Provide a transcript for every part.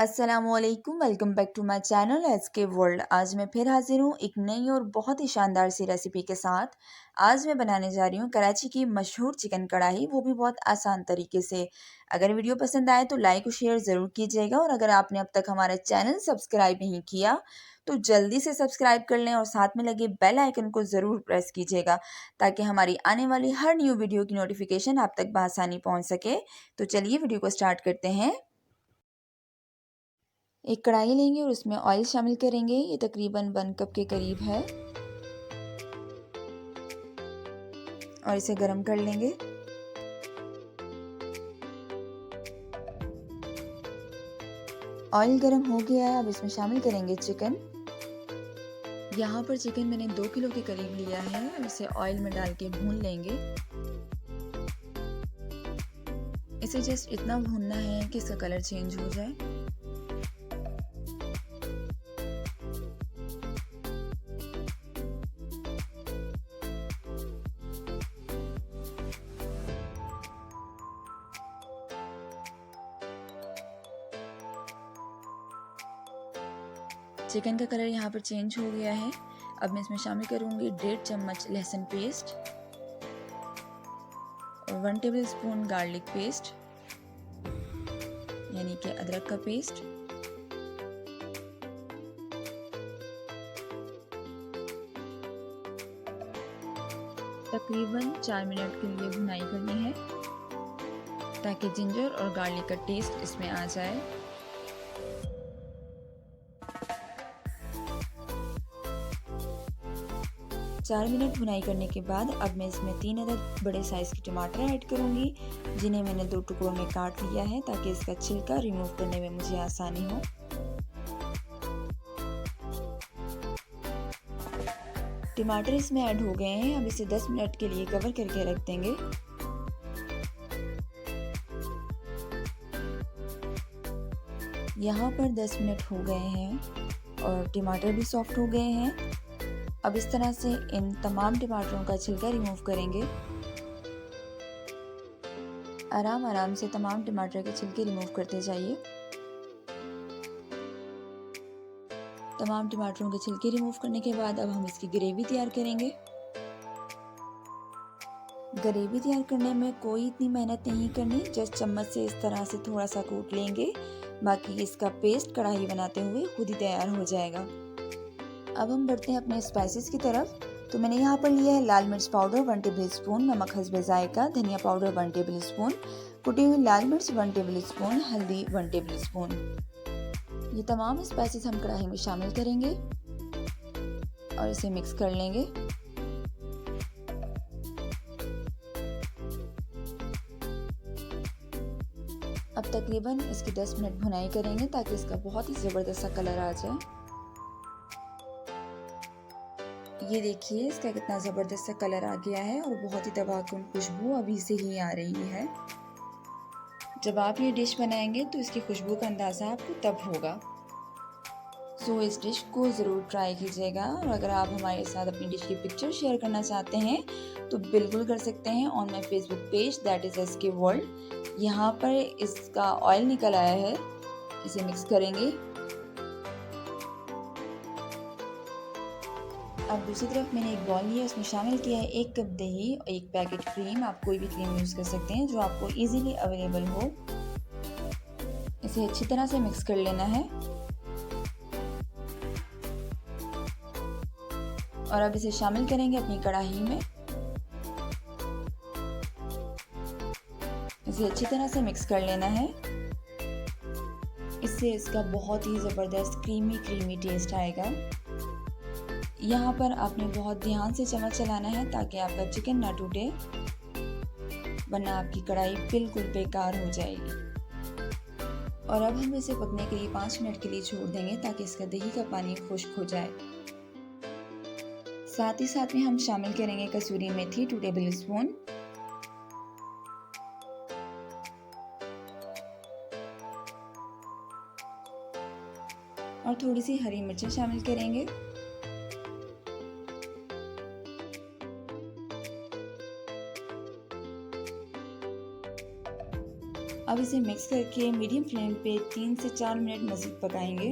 अस्सलामुअलैकुम, welcome back to my channel S K world. आज मैं फिर हाजिर हूँ एक नई और बहुत ही शानदार सी रेसिपी के साथ। आज मैं बनाने जा रही हूँ कराची की मशहूर चिकन कढ़ाई, वो भी बहुत आसान तरीके से। अगर वीडियो पसंद आए तो लाइक और शेयर ज़रूर कीजिएगा, और अगर आपने अब तक हमारा चैनल सब्सक्राइब नहीं किया तो जल्दी से सब्सक्राइब कर लें और साथ में लगे बेल आइकन को ज़रूर प्रेस कीजिएगा, ताकि हमारी आने वाली हर न्यू वीडियो की नोटिफिकेशन आप तक बआसानी पहुँच सके। तो चलिए वीडियो को स्टार्ट करते हैं। एक कढ़ाई लेंगे और उसमें ऑयल शामिल करेंगे। ये तकरीबन 1 कप के करीब है, और इसे गर्म कर लेंगे। ऑयल गर्म हो गया है, अब इसमें शामिल करेंगे चिकन। यहाँ पर चिकन मैंने 2 किलो के करीब लिया है, और इसे ऑयल में डाल के भून लेंगे। इसे जस्ट इतना भूनना है कि इसका कलर चेंज हो जाए। चिकन का कलर यहाँ पर चेंज हो गया है। अब मैं इसमें शामिल करूँगी 1.5 चम्मच लहसुन पेस्ट और 1 टेबल स्पून गार्लिक पेस्ट, यानी कि अदरक का पेस्ट। तकरीबन 4 मिनट के लिए भुनाई करनी है, ताकि जिंजर और गार्लिक का टेस्ट इसमें आ जाए। चार मिनट भुनाई करने के बाद अब मैं इसमें 3 अदद बड़े साइज़ के टमाटर ऐड करूंगी, जिन्हें मैंने 2 टुकड़ों में काट लिया है, ताकि इसका छिलका रिमूव करने में मुझे आसानी हो। टमाटर इसमें ऐड हो गए हैं। अब इसे 10 मिनट के लिए कवर करके रख देंगे। यहाँ पर 10 मिनट हो गए हैं और टमाटर भी सॉफ्ट हो गए हैं। अब इस तरह से इन तमाम टमाटरों का छिलका रिमूव करेंगे। आराम आराम से तमाम टमाटर के छिलके रिमूव करते जाइए। तमाम टमाटरों के छिलके रिमूव करने के बाद अब हम इसकी ग्रेवी तैयार करेंगे। ग्रेवी तैयार करने में कोई इतनी मेहनत नहीं करनी, जस्ट चम्मच से इस तरह से थोड़ा सा कूट लेंगे। बाकी इसका पेस्ट कढ़ाई बनाते हुए खुद ही तैयार हो जाएगा। अब हम बढ़ते हैं अपने स्पाइसेस की तरफ। तो मैंने यहाँ पर लिया है लाल मिर्च पाउडर 1 टेबल स्पून, नमक हस्बे जायका, धनिया पाउडर 1 टेबल स्पून, कुटी हुई लाल मिर्च 1 टेबल स्पून, हल्दी 1 टेबल स्पून। ये तमाम स्पाइसेस हम कढ़ाई में शामिल करेंगे और इसे मिक्स कर लेंगे। अब तकरीबन इसकी 10 मिनट भुनाई करेंगे, ताकि इसका बहुत ही ज़बरदस्त सा कलर आ जाए। ये देखिए इसका कितना ज़बरदस्त सा कलर आ गया है, और बहुत ही तबाहकुन खुशबू अभी से ही आ रही है। जब आप ये डिश बनाएंगे तो इसकी खुशबू का अंदाज़ा आपको तब होगा। सो इस डिश को ज़रूर ट्राई कीजिएगा, और अगर आप हमारे साथ अपनी डिश की पिक्चर शेयर करना चाहते हैं तो बिल्कुल कर सकते हैं on my Facebook page, that is S K world. यहाँ पर इसका ऑयल निकल आया है, इसे मिक्स करेंगे। अब दूसरी तरफ मैंने एक बॉल लिया, उसमें शामिल किया है 1 कप दही और 1 पैकेट क्रीम। आप कोई भी क्रीम यूज़ कर सकते हैं जो आपको इजीली अवेलेबल हो। इसे अच्छी तरह से मिक्स कर लेना है, और अब इसे शामिल करेंगे अपनी कढ़ाई में। इसे अच्छी तरह से मिक्स कर लेना है। इससे इसका बहुत ही ज़बरदस्त क्रीमी टेस्ट आएगा। यहाँ पर आपने बहुत ध्यान से चम्मच चलाना है, ताकि आपका चिकन ना टूटे, वरना आपकी कढ़ाई बिल्कुल बेकार हो जाएगी। और अब हम इसे पकने के लिए 5 मिनट के लिए छोड़ देंगे, ताकि इसका दही का पानी खुश्क हो जाए। साथ ही साथ में हम शामिल करेंगे कसूरी मेथी 2 टेबल स्पून, और थोड़ी सी हरी मिर्चें शामिल करेंगे। अब अब इसे मिक्स करके मीडियम फ्लेम पे 3 से 4 मिनट मज़ीद पकाएंगे।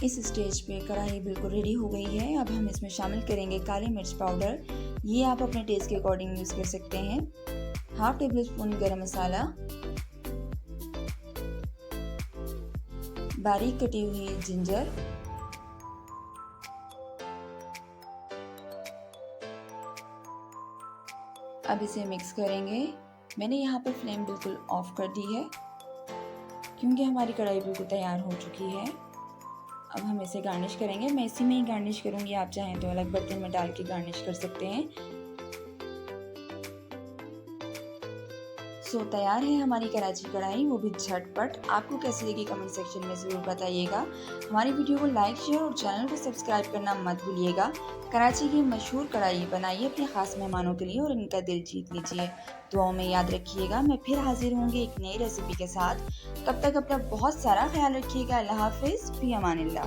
इस स्टेज पे कढ़ाई बिल्कुल रेडी हो गई है। अब हम इसमें शामिल करेंगे काली मिर्च पाउडर, ये आप अपने टेस्ट के अकॉर्डिंग यूज़ कर सकते हैं। हाफ टेबल स्पून गरम मसाला, बारीक कटी हुई जिंजर, अब इसे मिक्स करेंगे। मैंने यहाँ पर फ्लेम बिल्कुल ऑफ कर दी है क्योंकि हमारी कढ़ाई बिल्कुल तैयार हो चुकी है। अब हम इसे गार्निश करेंगे। मैं इसी में ही गार्निश करूँगी, आप चाहें तो अलग बर्तन में डाल के गार्निश कर सकते हैं। तैयार है हमारी कराची कढ़ाई, वो भी झटपट। आपको कैसी लगी कमेंट सेक्शन में ज़रूर बताइएगा। हमारी वीडियो को लाइक, शेयर और चैनल को सब्सक्राइब करना मत भूलिएगा। कराची की मशहूर कढ़ाई बनाइए अपने ख़ास मेहमानों के लिए और इनका दिल जीत लीजिए। दुआओं में याद रखिएगा। मैं फिर हाजिर होंगी एक नई रेसिपी के साथ। तब तक अपना बहुत सारा ख्याल रखिएगा। अल्लाह हाफिज़, फ़ी अमानिल्लाह।